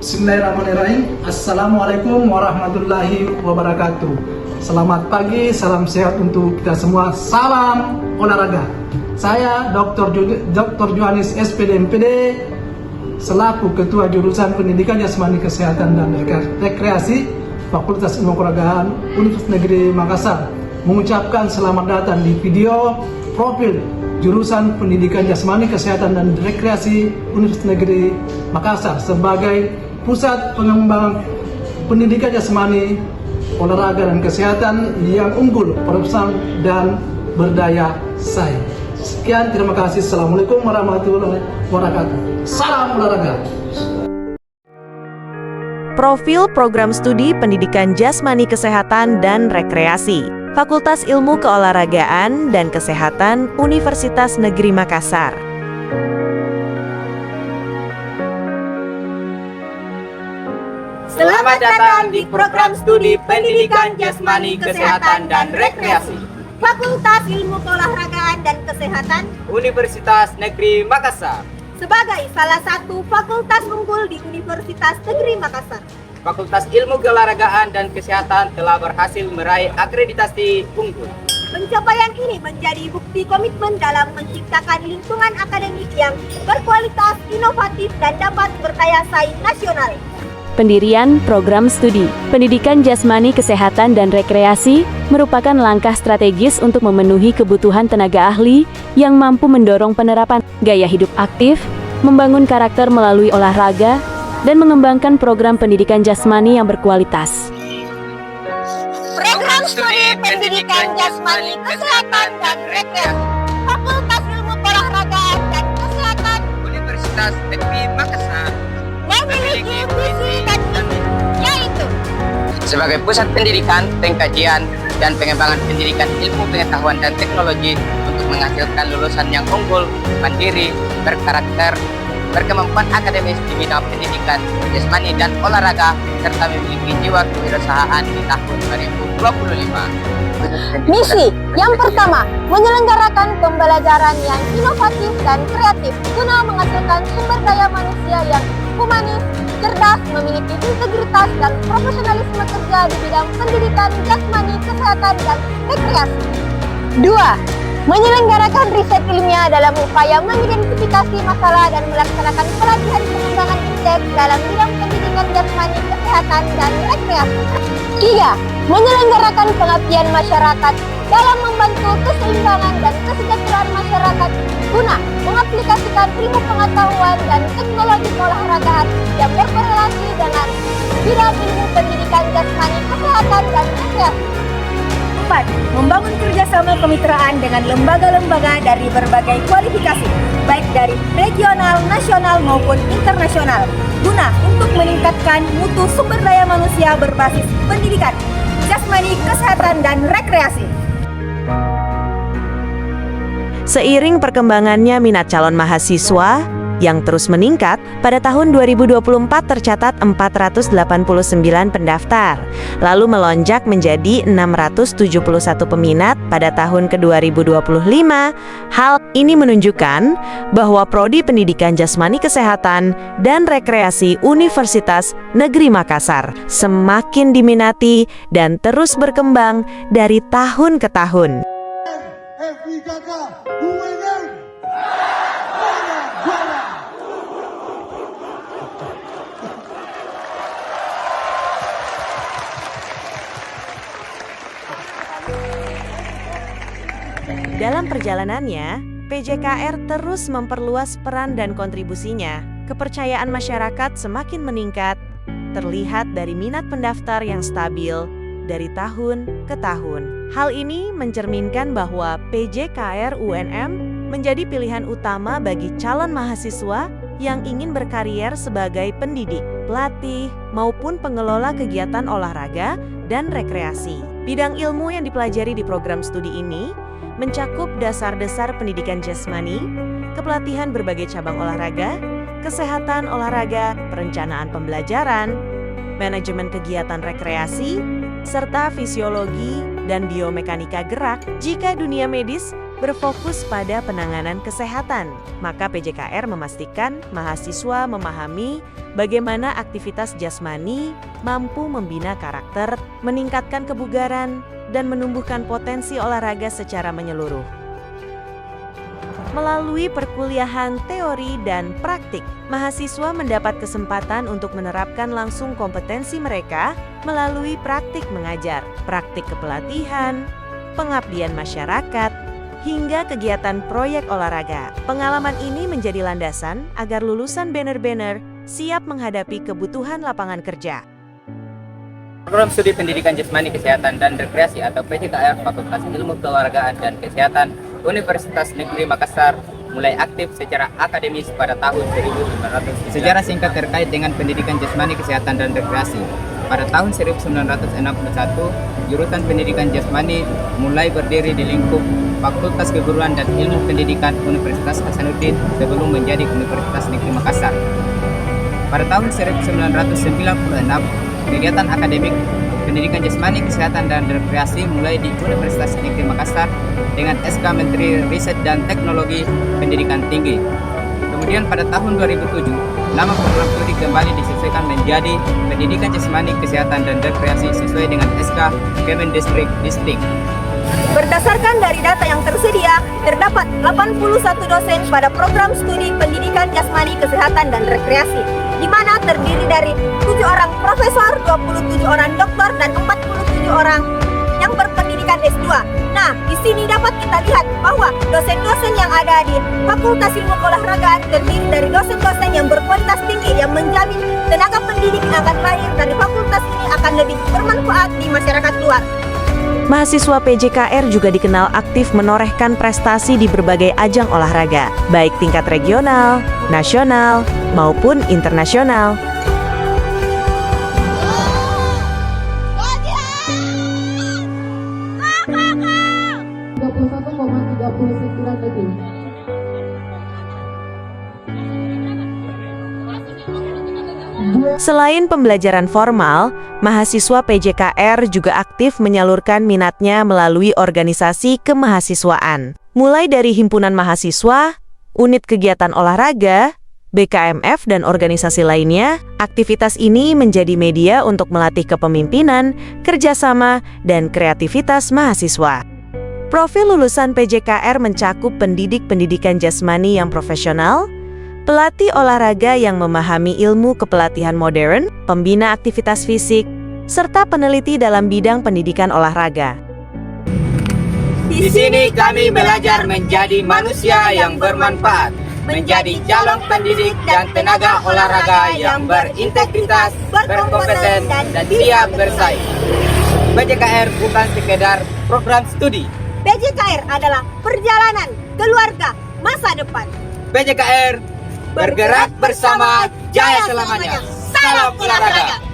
Bismillahirrahmanirrahim. Assalamualaikum warahmatullahi wabarakatuh. Selamat pagi, salam sehat untuk kita semua. Salam olahraga. Saya Dr. Johannes SPD MPD selaku Ketua Jurusan Pendidikan Jasmani Kesehatan dan Rekreasi Fakultas Ilmu Keolahragaan Universitas Negeri Makassar mengucapkan selamat datang di video profil Jurusan Pendidikan Jasmani Kesehatan dan Rekreasi Universitas Negeri Makassar sebagai pusat pengembangan pendidikan jasmani, olahraga dan kesehatan yang unggul, profesional dan berdaya saing. Sekian, terima kasih. Assalamualaikum warahmatullahi wabarakatuh. Salam olahraga. Profil Program Studi Pendidikan Jasmani Kesehatan dan Rekreasi Fakultas Ilmu Keolahragaan dan Kesehatan Universitas Negeri Makassar. Selamat datang di program studi Pendidikan Jasmani Kesehatan dan Rekreasi Fakultas Ilmu Keolahragaan dan Kesehatan Universitas Negeri Makassar. sebagai salah satu fakultas unggul di Universitas Negeri Makassar. Fakultas Ilmu Keolahragaan dan Kesehatan telah berhasil meraih akreditasi unggul. Pencapaian ini menjadi bukti komitmen dalam menciptakan lingkungan akademik yang berkualitas, inovatif, dan dapat berdaya saing nasional. Pendirian program studi Pendidikan Jasmani Kesehatan dan Rekreasi merupakan langkah strategis untuk memenuhi kebutuhan tenaga ahli yang mampu mendorong penerapan gaya hidup aktif, membangun karakter melalui olahraga, dan mengembangkan program pendidikan jasmani yang berkualitas. Program studi Pendidikan Jasmani Kesehatan dan Rekreasi Fakultas Ilmu Keolahragaan dan Kesehatan Universitas Negeri Makassar memiliki visi dan misi, yaitu sebagai pusat pendidikan, pengkajian, dan pengembangan pendidikan ilmu pengetahuan dan teknologi untuk menghasilkan lulusan yang unggul, mandiri, berkarakter, berkemampuan akademis di bidang pendidikan, jasmani, dan olahraga, serta memiliki jiwa kewirausahaan di tahun 2025. misi yang pertama, menyelenggarakan pembelajaran yang inovatif dan kreatif guna menghasilkan sumber daya manusia yang humanis, cerdas, memiliki integritas dan profesionalisme kerja di bidang pendidikan, jasmani, kesehatan, dan rekreasi. 2. Menyelenggarakan riset ilmiah dalam upaya mengidentifikasi masalah dan melaksanakan pelatihan pengembangan indeks dalam bidang pendidikan jasmani, kesehatan, dan rekreasi. 3. Menyelenggarakan pengabdian masyarakat dalam membantu keseimbangan dan kesejahteraan masyarakat guna mengaplikasikan ilmu pengetahuan dan teknologi keolahragaan yang berkorelasi dengan bidang ilmu pendidikan jasmani, kesehatan, dan rekreasi. 4. Membangun kerjasama kemitraan dengan lembaga-lembaga dari berbagai kualifikasi, baik dari regional, nasional, maupun internasional, guna untuk meningkatkan mutu sumber daya manusia berbasis pendidikan, jasmani, kesehatan, dan rekreasi. Seiring perkembangannya minat calon mahasiswa yang terus meningkat, pada tahun 2024 tercatat 489 pendaftar, lalu melonjak menjadi 671 peminat pada tahun ke-2025. Hal ini menunjukkan bahwa Prodi Pendidikan Jasmani Kesehatan dan Rekreasi Universitas Negeri Makassar semakin diminati dan terus berkembang dari tahun ke tahun. Dalam perjalanannya, PJKR terus memperluas peran dan kontribusinya. Kepercayaan masyarakat semakin meningkat, terlihat dari minat pendaftar yang stabil dari tahun ke tahun. Hal ini mencerminkan bahwa PJKR UNM menjadi pilihan utama bagi calon mahasiswa yang ingin berkarier sebagai pendidik, pelatih, maupun pengelola kegiatan olahraga dan rekreasi. Bidang ilmu yang dipelajari di program studi ini mencakup dasar-dasar pendidikan jasmani, kepelatihan berbagai cabang olahraga, kesehatan olahraga, perencanaan pembelajaran, manajemen kegiatan rekreasi, serta fisiologi dan biomekanika gerak. Jika dunia medis berfokus pada penanganan kesehatan. Maka PJKR memastikan mahasiswa memahami bagaimana aktivitas jasmani mampu membina karakter, meningkatkan kebugaran, dan menumbuhkan potensi olahraga secara menyeluruh. Melalui perkuliahan teori dan praktik, mahasiswa mendapat kesempatan untuk menerapkan langsung kompetensi mereka melalui praktik mengajar, praktik kepelatihan, pengabdian masyarakat, hingga kegiatan proyek olahraga. Pengalaman ini menjadi landasan agar lulusan benar-benar siap menghadapi kebutuhan lapangan kerja. Program Studi Pendidikan Jasmani Kesehatan dan Rekreasi atau PJKR Fakultas Ilmu Keolahragaan dan Kesehatan Universitas Negeri Makassar mulai aktif secara akademis pada tahun 1900. Sejarah singkat terkait dengan pendidikan jasmani kesehatan dan rekreasi. Pada tahun 1961, jurusan pendidikan jasmani mulai berdiri di lingkup Fakultas Keguruan dan Ilmu Pendidikan Universitas Hasanuddin sebelum menjadi Universitas Negeri Makassar. Pada tahun 1996, kegiatan akademik pendidikan jasmani kesehatan dan rekreasi mulai di Universitas Negeri Makassar dengan SK Menteri Riset dan Teknologi Pendidikan Tinggi. Kemudian pada tahun 2007, nama program studi kembali disesuaikan menjadi Pendidikan Jasmani Kesehatan dan Rekreasi sesuai dengan SK Kemendikbud Distrik. Berdasarkan dari data yang tersedia, terdapat 81 dosen pada program studi pendidikan jasmani kesehatan dan rekreasi, di mana terdiri dari 7 orang profesor, 27 orang doktor, dan 47 orang yang berpendidikan S2. Nah, di sini dapat kita lihat bahwa dosen-dosen yang ada di Fakultas Ilmu Keolahragaan terdiri dari dosen-dosen yang berkualitas tinggi yang menjamin tenaga pendidik yang akan lahir dari fakultas ini akan lebih bermanfaat di masyarakat luar. Mahasiswa PJKR juga dikenal aktif menorehkan prestasi di berbagai ajang olahraga, baik tingkat regional, nasional, maupun internasional. Selain pembelajaran formal, mahasiswa PJKR juga aktif menyalurkan minatnya melalui organisasi kemahasiswaan. Mulai dari himpunan mahasiswa, unit kegiatan olahraga, BKMF, dan organisasi lainnya, aktivitas ini menjadi media untuk melatih kepemimpinan, kerjasama, dan kreativitas mahasiswa. Profil lulusan PJKR mencakup pendidik pendidikan jasmani yang profesional, pelatih olahraga yang memahami ilmu kepelatihan modern, pembina aktivitas fisik, serta peneliti dalam bidang pendidikan olahraga. Di sini kami belajar menjadi manusia yang bermanfaat, menjadi calon pendidik dan tenaga olahraga yang berintegritas, berkompeten, dan siap bersaing. PJKR bukan sekedar program studi. PJKR adalah perjalanan keluarga masa depan. PJKR bergerak bersama, jaya selamanya. Salam olahraga.